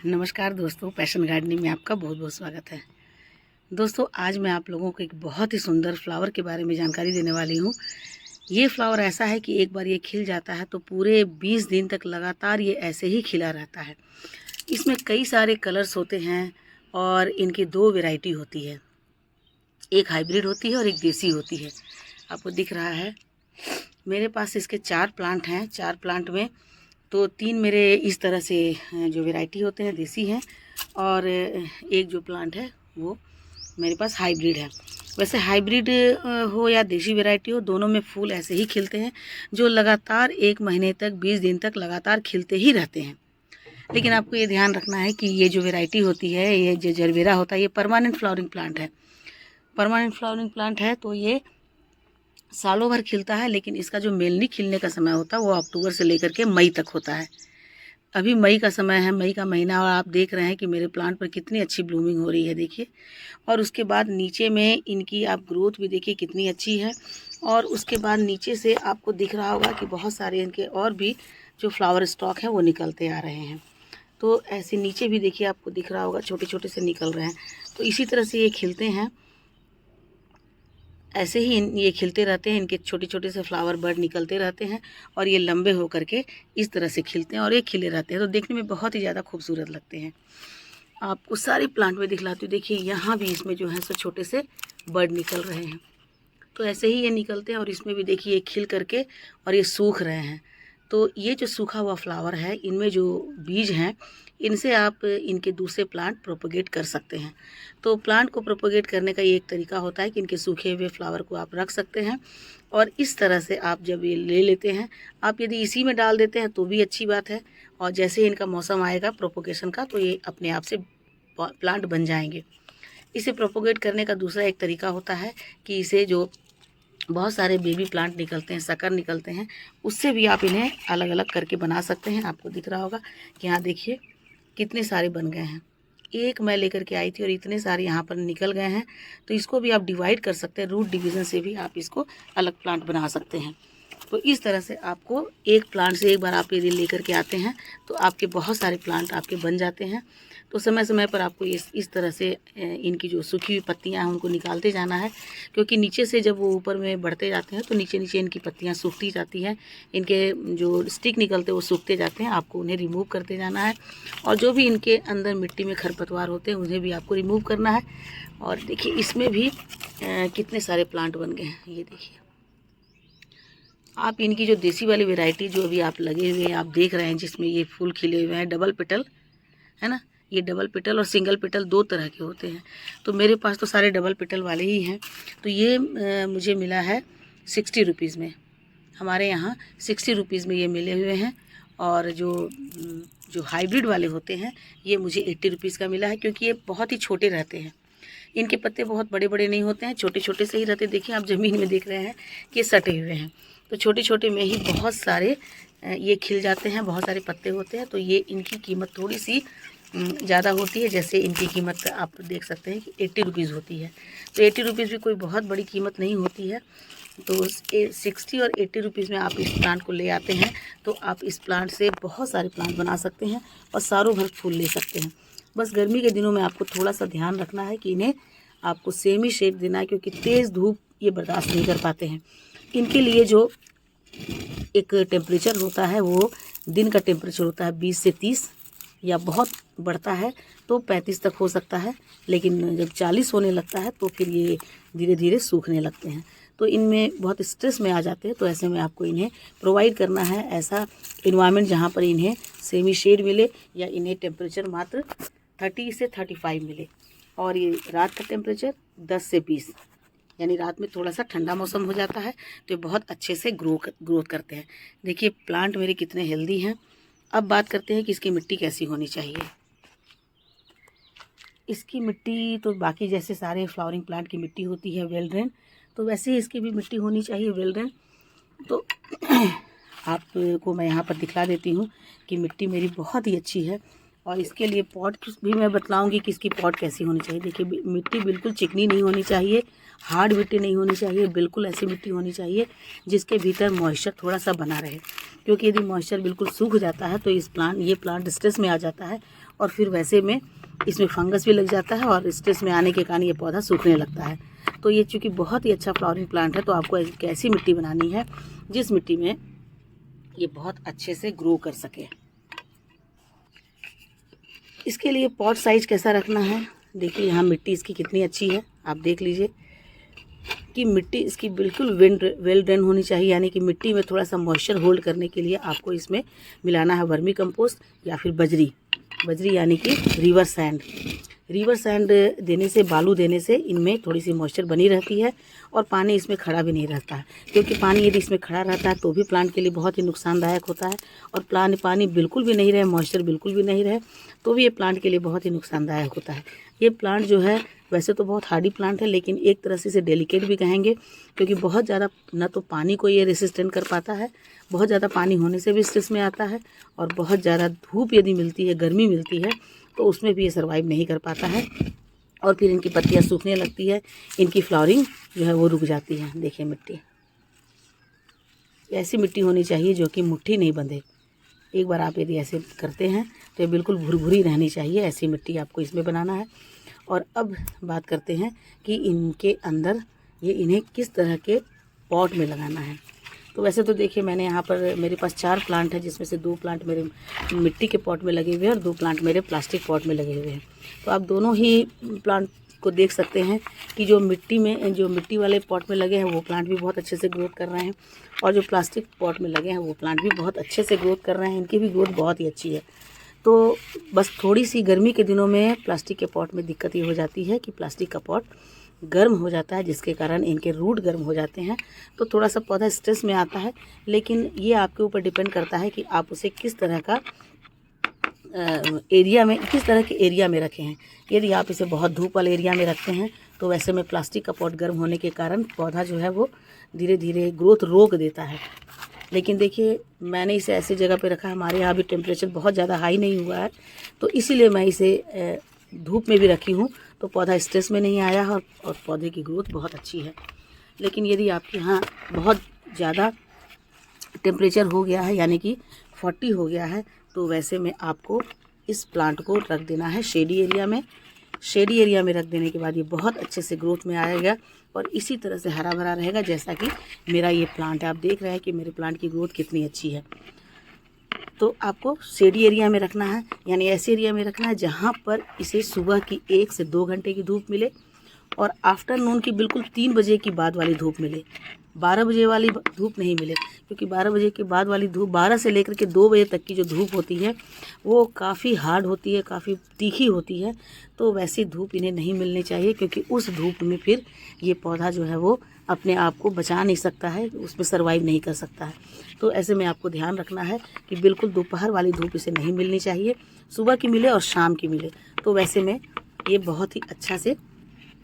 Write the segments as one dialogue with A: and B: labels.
A: नमस्कार दोस्तों, passion gardening में आपका बहुत बहुत स्वागत है। दोस्तों, आज मैं आप लोगों को एक बहुत ही सुंदर फ्लावर के बारे में जानकारी देने वाली हूँ। ये फ्लावर ऐसा है कि एक बार ये खिल जाता है तो पूरे 20 दिन तक लगातार ये ऐसे ही खिला रहता है। इसमें कई सारे कलर्स होते हैं और इनकी दो वैरायटी होती है, एक हाइब्रिड होती है और एक देसी होती है। आपको दिख रहा है मेरे पास इसके 4 प्लांट हैं। 4 प्लांट में तो 3 मेरे इस तरह से जो वैरायटी होते हैं देसी हैं और एक जो प्लांट है वो मेरे पास हाइब्रिड है। वैसे हाइब्रिड हो या देसी वैरायटी हो, दोनों में फूल ऐसे ही खिलते हैं जो लगातार 1 महीने तक 20 दिन तक लगातार खिलते ही रहते हैं। लेकिन आपको ये ध्यान रखना है कि ये जो वैरायटी होती है, ये जो जरबेरा होता है, ये परमानेंट फ्लावरिंग प्लांट है। परमानेंट फ्लावरिंग प्लांट है तो ये सालों भर खिलता है, लेकिन इसका जो मेनली खिलने का समय होता है वो अक्टूबर से लेकर के मई तक होता है। अभी मई का समय है, मई का महीना, और आप देख रहे हैं कि मेरे प्लांट पर कितनी अच्छी ब्लूमिंग हो रही है, देखिए। और उसके बाद नीचे में इनकी आप ग्रोथ भी देखिए कितनी अच्छी है। और उसके बाद नीचे से आपको दिख रहा होगा कि बहुत सारे इनके और भी जो फ्लावर स्टॉक हैं वो निकलते आ रहे हैं। तो ऐसे नीचे भी देखिए आपको दिख रहा होगा छोटे छोटे से निकल रहे हैं। तो इसी तरह से ये खिलते हैं, ऐसे ही ये खिलते रहते हैं। इनके छोटे छोटे से फ्लावर बर्ड निकलते रहते हैं और ये लंबे होकर के इस तरह से खिलते हैं और ये खिले रहते हैं। तो देखने में बहुत ही ज़्यादा खूबसूरत लगते हैं। आपको सारी प्लांट में दिखलाती हूँ। देखिए यहाँ भी इसमें जो है सो छोटे से बर्ड निकल रहे हैं। तो ऐसे ही ये निकलते हैं और इसमें भी देखिए ये खिल करके और ये सूख रहे हैं। तो ये जो सूखा हुआ फ्लावर है, इनमें जो बीज हैं, इनसे आप इनके दूसरे प्लांट प्रोपोगेट कर सकते हैं। तो प्लांट को प्रोपोगेट करने का ये एक तरीका होता है कि इनके सूखे हुए फ्लावर को आप रख सकते हैं और इस तरह से आप जब ये ले लेते हैं, आप यदि इसी में डाल देते हैं तो भी अच्छी बात है। और जैसे ही इनका मौसम आएगा प्रोपोगेशन का, तो ये अपने आप से प्लांट बन जाएंगे। इसे प्रोपोगेट करने का दूसरा एक तरीका होता है कि इसे जो बहुत सारे बेबी प्लांट निकलते हैं, सकर निकलते हैं, उससे भी आप इन्हें अलग अलग करके बना सकते हैं। आपको दिख रहा होगा कि यहाँ देखिए कितने सारे बन गए हैं। एक मैं लेकर के आई थी और इतने सारे यहाँ पर निकल गए हैं। तो इसको भी आप डिवाइड कर सकते हैं, रूट डिवीज़न से भी आप इसको अलग प्लांट बना सकते हैं। तो इस तरह से आपको एक प्लांट से एक बार आप यदि लेकर के आते हैं तो आपके बहुत सारे प्लांट आपके बन जाते हैं। तो समय समय पर आपको इस तरह से इनकी जो सूखी हुई पत्तियां हैं उनको निकालते जाना है, क्योंकि नीचे से जब वो ऊपर में बढ़ते जाते हैं तो नीचे नीचे इनकी पत्तियां सूखती जाती हैं, इनके जो स्टिक निकलते हैं वो सूखते जाते हैं। आपको उन्हें रिमूव करते जाना है और जो भी इनके अंदर मिट्टी में खरपतवार होते हैं उन्हें भी आपको रिमूव करना है। और देखिए इसमें भी कितने सारे प्लांट बन गए हैं, ये देखिए। आप इनकी जो देसी वाली वैरायटी जो अभी आप लगे हुए हैं, आप देख रहे हैं जिसमें ये फूल खिले हुए हैं, डबल पेटल है ना। ये डबल पेटल और सिंगल पेटल दो तरह के होते हैं। तो मेरे पास तो सारे डबल पेटल वाले ही हैं। तो ये मुझे मिला है 60 रुपीज़ में। हमारे यहाँ 60 रुपीज़ में ये मिले हुए हैं। और जो हाइब्रिड वाले होते हैं ये मुझे 80 रुपीज़ का मिला है, क्योंकि ये बहुत ही छोटे रहते हैं। इनके पत्ते बहुत बड़े बड़े नहीं होते हैं, छोटे छोटे से ही रहते हैं। देखिए आप ज़मीन में देख रहे हैं कि सटे हुए हैं। तो छोटे छोटे में ही बहुत सारे ये खिल जाते हैं, बहुत सारे पत्ते होते हैं। तो ये इनकी कीमत थोड़ी सी ज़्यादा होती है। जैसे इनकी कीमत आप देख सकते हैं कि 80 रुपीज़ होती है। तो 80 रुपीज़ भी कोई बहुत बड़ी कीमत नहीं होती है। तो 60 और 80 रुपीज़ में आप इस प्लांट को ले आते हैं तो आप इस प्लांट से बहुत सारे प्लांट बना सकते हैं और सालों भर फूल ले सकते हैं। बस गर्मी के दिनों में आपको थोड़ा सा ध्यान रखना है कि इन्हें आपको सेमी शेड देना है, क्योंकि तेज़ धूप ये बर्दाश्त नहीं कर पाते हैं। इनके लिए जो एक टेम्परेचर होता है वो दिन का टेम्परेचर होता है 20 से 30, या बहुत बढ़ता है तो 35 तक हो सकता है। लेकिन जब 40 होने लगता है तो फिर ये धीरे धीरे सूखने लगते हैं। तो इनमें बहुत स्ट्रेस में आ जाते हैं। तो ऐसे में आपको इन्हें प्रोवाइड करना है ऐसा इन्वायरमेंट जहाँ पर इन्हें सेमी शेड मिले, या इन्हें टेम्परेचर मात्र 30 से 35 मिले। और ये रात का टेम्परेचर 10 से 20, यानी रात में थोड़ा सा ठंडा मौसम हो जाता है तो ये बहुत अच्छे से ग्रोथ करते हैं। देखिए प्लांट मेरे कितने हेल्दी हैं। अब बात करते हैं कि इसकी मिट्टी कैसी होनी चाहिए। इसकी मिट्टी तो बाकी जैसे सारे फ्लावरिंग प्लांट की मिट्टी होती है वेल ड्रेन, तो वैसे ही इसकी भी मिट्टी होनी चाहिए वेल ड्रेन। तो आपको मैं यहाँ पर दिखला देती हूँ कि मिट्टी मेरी बहुत ही अच्छी है। और इसके लिए पॉट भी मैं बतलाऊंगी कि इसकी पॉट कैसी होनी चाहिए। देखिए मिट्टी बिल्कुल चिकनी नहीं होनी चाहिए, हार्ड मिट्टी नहीं होनी चाहिए, बिल्कुल ऐसी मिट्टी होनी चाहिए जिसके भीतर मॉइस्चर थोड़ा सा बना रहे। क्योंकि यदि मॉइस्चर बिल्कुल सूख जाता है तो ये प्लांट स्ट्रेस में आ जाता है और फिर वैसे में इसमें फंगस भी लग जाता है और स्ट्रेस में आने के कारण ये पौधा सूखने लगता है। तो ये चूँकि बहुत ही अच्छा फ्लावरिंग प्लांट है, तो आपको एक ऐसी मिट्टी बनानी है जिस मिट्टी में ये बहुत अच्छे से ग्रो कर सके। इसके लिए पॉट साइज कैसा रखना है, देखिए यहाँ मिट्टी इसकी कितनी अच्छी है। आप देख लीजिए कि मिट्टी इसकी बिल्कुल वेल ड्रेन होनी चाहिए, यानी कि मिट्टी में थोड़ा सा मॉइस्चर होल्ड करने के लिए आपको इसमें मिलाना है वर्मी कंपोस्ट या फिर बजरी यानी कि रिवर सैंड देने से, बालू देने से इनमें थोड़ी सी मॉइस्चर बनी रहती है और पानी इसमें खड़ा भी नहीं रहता है, क्योंकि पानी यदि इसमें खड़ा रहता है तो भी प्लांट के लिए बहुत ही नुकसानदायक होता है। और पानी बिल्कुल भी नहीं रहे, मॉइस्चर बिल्कुल भी नहीं रहे, तो भी ये प्लांट के लिए बहुत ही नुकसानदायक होता है। ये प्लांट जो है वैसे तो बहुत हार्डी प्लांट है, लेकिन एक तरह से इसे डेलिकेट भी कहेंगे, क्योंकि बहुत ज़्यादा न तो पानी को ये रेसिस्टेंट कर पाता है, बहुत ज़्यादा पानी होने से भी स्ट्रेस में आता है, और बहुत ज़्यादा धूप यदि मिलती है, गर्मी मिलती है, तो उसमें भी ये सर्वाइव नहीं कर पाता है और फिर इनकी पत्तियाँ सूखने लगती है, इनकी फ्लावरिंग जो है वो रुक जाती है। देखिए मिट्टी, ऐसी मिट्टी होनी चाहिए जो कि मुट्ठी नहीं बंधे। एक बार आप यदि ऐसे करते हैं तो ये बिल्कुल भुरभुरी रहनी चाहिए, ऐसी मिट्टी आपको इसमें बनाना है। और अब बात करते हैं कि इनके अंदर इन्हें किस तरह के पॉट में लगाना है। तो वैसे तो देखिए मैंने यहाँ पर मेरे पास 4 प्लांट है, जिसमें से 2 प्लांट मेरे मिट्टी के पॉट में लगे हुए हैं और 2 प्लांट मेरे प्लास्टिक पॉट में लगे हुए हैं। तो आप दोनों ही प्लांट को देख सकते हैं कि जो मिट्टी वाले पॉट में लगे हैं वो प्लांट भी बहुत अच्छे से ग्रोथ कर रहे हैं, और जो प्लास्टिक पॉट में लगे हैं वो प्लांट भी बहुत अच्छे से ग्रोथ कर रहे हैं, इनकी भी ग्रोथ बहुत ही अच्छी है। तो बस थोड़ी सी गर्मी के दिनों में प्लास्टिक के पॉट में दिक्कत ये हो जाती है कि प्लास्टिक का पॉट गर्म हो जाता है, जिसके कारण इनके रूट गर्म हो जाते हैं, तो थोड़ा सा पौधा स्ट्रेस में आता है। लेकिन ये आपके ऊपर डिपेंड करता है कि आप उसे किस तरह के एरिया में रखे हैं। यदि आप इसे बहुत धूप वाले एरिया में रखते हैं तो वैसे में प्लास्टिक का पॉट गर्म होने के कारण पौधा जो है वो धीरे धीरे ग्रोथ रोक देता है। लेकिन देखिए मैंने इसे ऐसी जगह पे रखा, हमारे यहाँ भी टेम्परेचर बहुत ज़्यादा हाई नहीं हुआ है, तो इसीलिए मैं इसे धूप में भी रखी हूँ, तो पौधा स्ट्रेस में नहीं आया और पौधे की ग्रोथ बहुत अच्छी है। लेकिन यदि आपके यहाँ बहुत ज़्यादा टेम्परेचर हो गया है, यानी कि 40 हो गया है, तो वैसे में आपको इस प्लांट को रख देना है शेडी एरिया में रख देने के बाद ये बहुत अच्छे से ग्रोथ में आएगा और इसी तरह से हरा भरा रहेगा, जैसा कि मेरा ये प्लांट है। आप देख रहे हैं कि मेरे प्लांट की ग्रोथ कितनी अच्छी है। तो आपको शेडी एरिया में रखना है, यानी ऐसे एरिया में रखना है जहाँ पर इसे सुबह की 1 से 2 घंटे की धूप मिले और आफ्टरनून की बिल्कुल 3 बजे की बाद वाली धूप मिले। 12 बजे वाली धूप नहीं मिले, क्योंकि 12 बजे के बाद वाली धूप, 12 से लेकर के 2 बजे तक की जो धूप होती है वो काफ़ी हार्ड होती है, काफ़ी तीखी होती है, तो वैसी धूप इन्हें नहीं मिलनी चाहिए, क्योंकि उस धूप में फिर ये पौधा जो है वो अपने आप को बचा नहीं सकता है, उसमें सर्वाइव नहीं कर सकता है। तो ऐसे में आपको ध्यान रखना है कि बिल्कुल दोपहर वाली धूप इसे नहीं मिलनी चाहिए, सुबह की मिले और शाम की मिले, तो वैसे में ये बहुत ही अच्छा से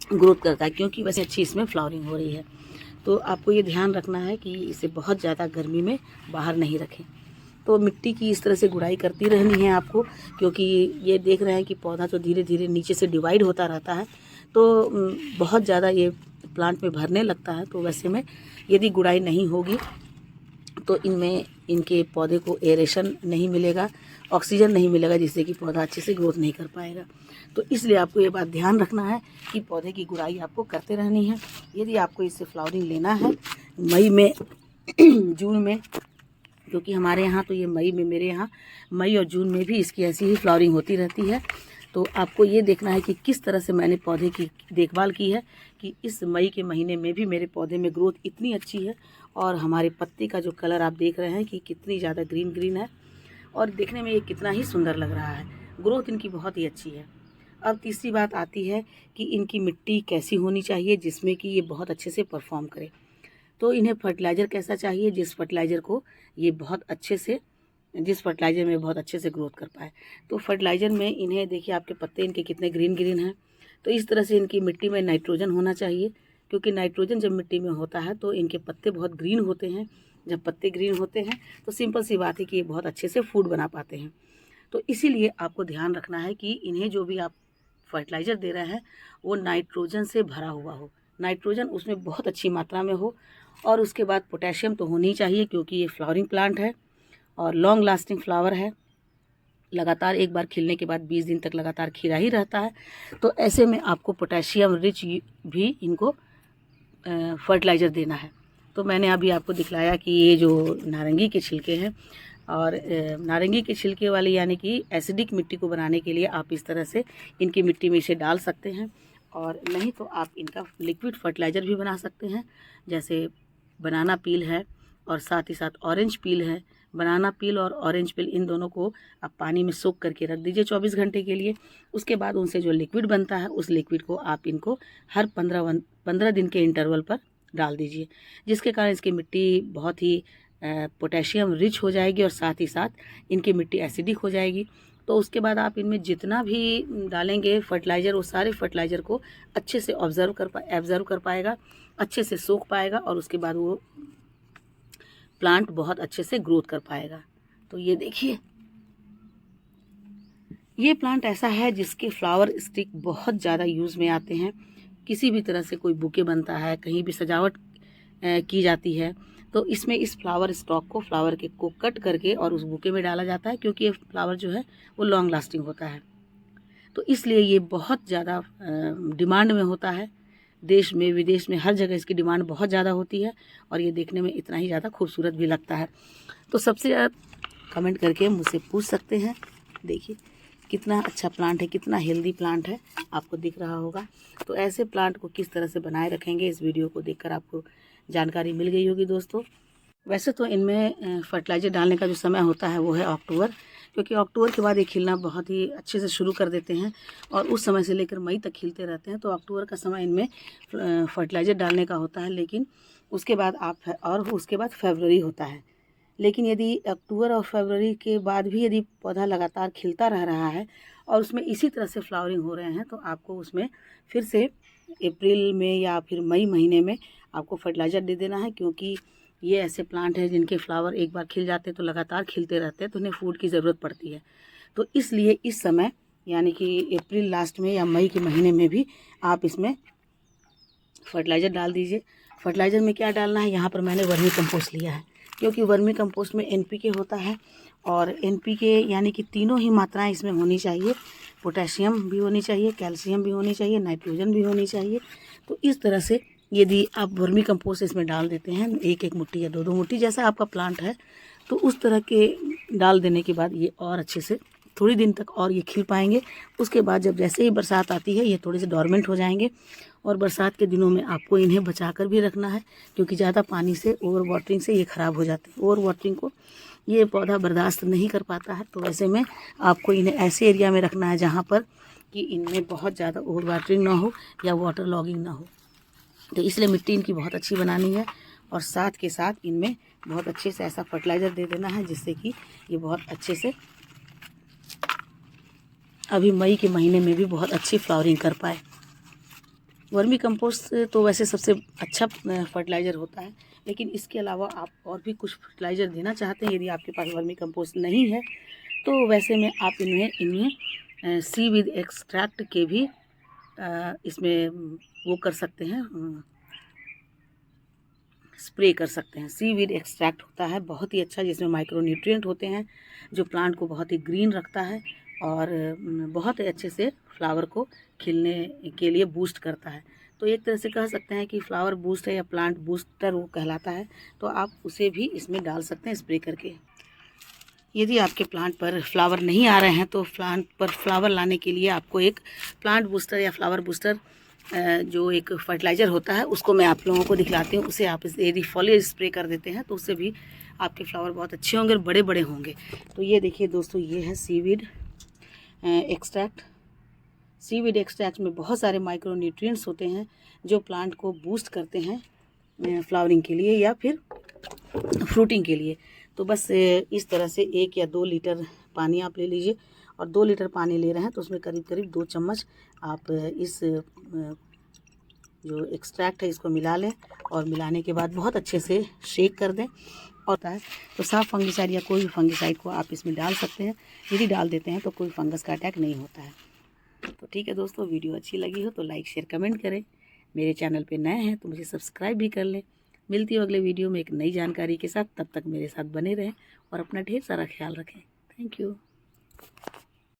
A: ग्रोथ करता है, क्योंकि वैसे अच्छी इसमें फ्लावरिंग हो रही है। तो आपको ये ध्यान रखना है कि इसे बहुत ज़्यादा गर्मी में बाहर नहीं रखें। तो मिट्टी की इस तरह से गुड़ाई करती रहनी है आपको, क्योंकि ये देख रहे हैं कि पौधा तो धीरे धीरे नीचे से डिवाइड होता रहता है, तो बहुत ज़्यादा ये प्लांट में भरने लगता है। तो वैसे में यदि गुड़ाई नहीं होगी तो इनके पौधे को एरेशन नहीं मिलेगा, ऑक्सीजन नहीं मिलेगा, जिससे कि पौधा अच्छे से ग्रोथ नहीं कर पाएगा। तो इसलिए आपको ये बात ध्यान रखना है कि पौधे की गुड़ाई आपको करते रहनी है। यदि आपको इससे फ्लावरिंग लेना है मई में जून में, क्योंकि हमारे यहाँ तो ये मेरे यहाँ मई और जून में भी इसकी ऐसी ही फ्लावरिंग होती रहती है, तो आपको ये देखना है कि किस तरह से मैंने पौधे की देखभाल की है कि इस मई के महीने में भी मेरे पौधे में ग्रोथ इतनी अच्छी है, और हमारे पत्ते का जो कलर आप देख रहे हैं कि कितनी ज़्यादा ग्रीन है, और देखने में ये कितना ही सुंदर लग रहा है। ग्रोथ इनकी बहुत ही अच्छी है। अब तीसरी बात आती है कि इनकी मिट्टी कैसी होनी चाहिए जिसमें कि ये बहुत अच्छे से परफॉर्म करे। तो इन्हें फर्टिलाइज़र कैसा चाहिए जिस फर्टिलाइज़र में बहुत अच्छे से ग्रोथ कर पाए। तो फर्टिलाइज़र में इन्हें देखिए, आपके पत्ते इनके कितने ग्रीन हैं, तो इस तरह से इनकी मिट्टी में नाइट्रोजन होना चाहिए, क्योंकि नाइट्रोजन जब मिट्टी में होता है तो इनके पत्ते बहुत ग्रीन होते हैं। जब पत्ते ग्रीन होते हैं तो सिंपल सी बात है कि ये बहुत अच्छे से फूड बना पाते हैं। तो इसीलिए आपको ध्यान रखना है कि इन्हें जो भी आप फर्टिलाइज़र दे रहे हैं वो नाइट्रोजन से भरा हुआ हो, नाइट्रोजन उसमें बहुत अच्छी मात्रा में हो, और उसके बाद पोटेशियम तो होनी चाहिए, क्योंकि ये फ्लावरिंग प्लांट है और लॉन्ग लास्टिंग फ्लावर है। लगातार एक बार खिलने के बाद 20 दिन तक लगातार खिला ही रहता है। तो ऐसे में आपको पोटेशियम रिच भी इनको फर्टिलाइज़र देना है। तो मैंने अभी आपको दिखलाया कि ये जो नारंगी के छिलके हैं और नारंगी के छिलके वाले यानी कि एसिडिक मिट्टी को बनाने के लिए आप इस तरह से इनकी मिट्टी में इसे डाल सकते हैं, और नहीं तो आप इनका लिक्विड फर्टिलाइज़र भी बना सकते हैं। जैसे बनाना पील है और साथ ही साथ ऑरेंज पील है। बनाना पील और ऑरेंज पील इन दोनों को आप पानी में सोख करके रख दीजिए 24 घंटे के लिए। उसके बाद उनसे जो लिक्विड बनता है उस लिक्विड को आप इनको हर 15 दिन के इंटरवल पर डाल दीजिए, जिसके कारण इसकी मिट्टी बहुत ही पोटेशियम रिच हो जाएगी और साथ ही साथ इनकी मिट्टी एसिडिक हो जाएगी। तो उसके बाद आप इनमें जितना भी डालेंगे फर्टिलाइज़र, वो सारे फर्टिलाइज़र को अच्छे से एब्जर्व कर पाएगा, अच्छे से सोख पाएगा, और उसके बाद वो प्लांट बहुत अच्छे से ग्रोथ कर पाएगा। तो ये देखिए, ये प्लांट ऐसा है जिसके फ्लावर स्टिक बहुत ज़्यादा यूज़ में आते हैं। किसी भी तरह से कोई बुके बनता है, कहीं भी सजावट की जाती है, तो इसमें इस फ्लावर स्टॉक को, फ्लावर के को कट करके और उस बुके में डाला जाता है, क्योंकि ये फ्लावर जो है वो लॉन्ग लास्टिंग होता है। तो इसलिए ये बहुत ज़्यादा डिमांड में होता है। देश में विदेश में हर जगह इसकी डिमांड बहुत ज़्यादा होती है, और ये देखने में इतना ही ज़्यादा खूबसूरत भी लगता है। तो सबसे ज़्यादा कमेंट करके मुझसे पूछ सकते हैं। देखिए कितना अच्छा प्लांट है, कितना हेल्दी प्लांट है, आपको दिख रहा होगा। तो ऐसे प्लांट को किस तरह से बनाए रखेंगे, इस वीडियो को देखकर आपको जानकारी मिल गई होगी दोस्तों। वैसे तो इनमें फर्टिलाइज़र डालने का जो समय होता है वो है अक्टूबर, क्योंकि अक्टूबर के बाद ये खिलना बहुत ही अच्छे से शुरू कर देते हैं और उस समय से लेकर मई तक खिलते रहते हैं। तो अक्टूबर का समय इनमें फर्टिलाइज़र डालने का होता है, लेकिन उसके बाद उसके बाद फरवरी होता है। लेकिन यदि अक्टूबर और फरवरी के बाद भी यदि पौधा लगातार खिलता रह रहा है और उसमें इसी तरह से फ्लावरिंग हो रहे हैं, तो आपको उसमें फिर से अप्रैल में या फिर मई महीने में आपको फर्टिलाइज़र दे देना है, क्योंकि ये ऐसे प्लांट हैं जिनके फ्लावर एक बार खिल जाते हैं तो लगातार खिलते रहते हैं, तो उन्हें फूड की ज़रूरत पड़ती है। तो इसलिए इस समय यानी कि अप्रैल लास्ट में या मई के महीने में भी आप इसमें फर्टिलाइज़र डाल दीजिए। फर्टिलाइज़र में क्या डालना है, यहाँ पर मैंने वर्मी कंपोस्ट लिया है, क्योंकि वर्मी कंपोस्ट में एनपीके होता है, और एनपीके यानी कि तीनों ही मात्राएं इसमें होनी चाहिए। पोटेशियम भी होनी चाहिए, कैल्शियम भी होनी चाहिए, नाइट्रोजन भी होनी चाहिए। तो इस तरह से यदि आप वर्मी कंपोस्ट इसमें डाल देते हैं, एक एक मुट्ठी या दो दो मुट्ठी, जैसा आपका प्लांट है, तो उस तरह के डाल देने के बाद ये और अच्छे से थोड़ी दिन तक और ये खिल पाएंगे। उसके बाद जब जैसे ही बरसात आती है ये थोड़े से डॉर्मेंट हो जाएंगे, और बरसात के दिनों में आपको इन्हें बचा कर भी रखना है, क्योंकि ज़्यादा पानी से, ओवर वाटरिंग से ये ख़राब हो जाते हैं। ओवर वाटरिंग को ये पौधा बर्दाश्त नहीं कर पाता है। तो ऐसे में आपको इन्हें ऐसे एरिया में रखना है जहाँ पर कि इनमें बहुत ज़्यादा ओवर वाटरिंग ना हो या वाटर लॉगिंग ना हो। तो इसलिए मिट्टी इनकी बहुत अच्छी बनानी है, और साथ के साथ इनमें बहुत अच्छे से ऐसा फर्टिलाइज़र दे देना है जिससे कि ये बहुत अच्छे से अभी मई के महीने में भी बहुत अच्छी फ्लावरिंग कर पाए। वर्मी कंपोस्ट तो वैसे सबसे अच्छा फर्टिलाइज़र होता है, लेकिन इसके अलावा आप और भी कुछ फर्टिलाइज़र देना चाहते हैं, यदि आपके पास वर्मी कंपोस्ट नहीं है, तो वैसे में आप इनमें सीवीड एक्सट्रैक्ट के भी इसमें वो कर सकते हैं, स्प्रे कर सकते हैं। सीवीड एक्सट्रैक्ट होता है बहुत ही अच्छा, जिसमें माइक्रोन्यूट्रिएंट होते हैं, जो प्लांट को बहुत ही ग्रीन रखता है और बहुत ही अच्छे से फ्लावर को खिलने के लिए बूस्ट करता है। तो एक तरह से कह सकते हैं कि फ्लावर बूस्ट है या प्लांट बूस्टर वो कहलाता है। तो आप उसे भी इसमें डाल सकते हैं स्प्रे करके। यदि आपके प्लांट पर फ्लावर नहीं आ रहे हैं, तो प्लांट पर फ्लावर लाने के लिए आपको एक प्लांट बूस्टर या फ्लावर बूस्टर जो एक फर्टिलाइज़र होता है, उसको मैं आप लोगों को दिखलाती हूँ। उसे आप यदि फॉलिएज स्प्रे कर देते हैं तो उससे भी आपके फ्लावर बहुत अच्छे होंगे और बड़े बड़े होंगे। तो ये देखिए दोस्तों, ये है सीवीड एक्सट्रैक्ट। सीवीड एक्सट्रैक्ट में बहुत सारे माइक्रो न्यूट्रिएंट्स होते हैं जो प्लांट को बूस्ट करते हैं फ्लावरिंग के लिए या फिर फ्रूटिंग के लिए। तो बस इस तरह से 1 या 2 लीटर पानी आप ले लीजिए, और 2 लीटर पानी ले रहे हैं तो उसमें करीब करीब 2 चम्मच आप इस जो एक्सट्रैक्ट है इसको मिला लें, और मिलाने के बाद बहुत अच्छे से शेक कर दें। होता है तो साफ फंगिसाइड या कोई भी फंगिसाइड को आप इसमें डाल सकते हैं। यदि डाल देते हैं तो कोई फंगस का अटैक नहीं होता है। तो ठीक है दोस्तों, वीडियो अच्छी लगी हो तो लाइक शेयर कमेंट करें। मेरे चैनल पे नए हैं तो मुझे सब्सक्राइब भी कर लें। मिलती हूँ अगले वीडियो में एक नई जानकारी के साथ। तब तक मेरे साथ बने रहें और अपना ढेर सारा ख्याल रखें। Thank you.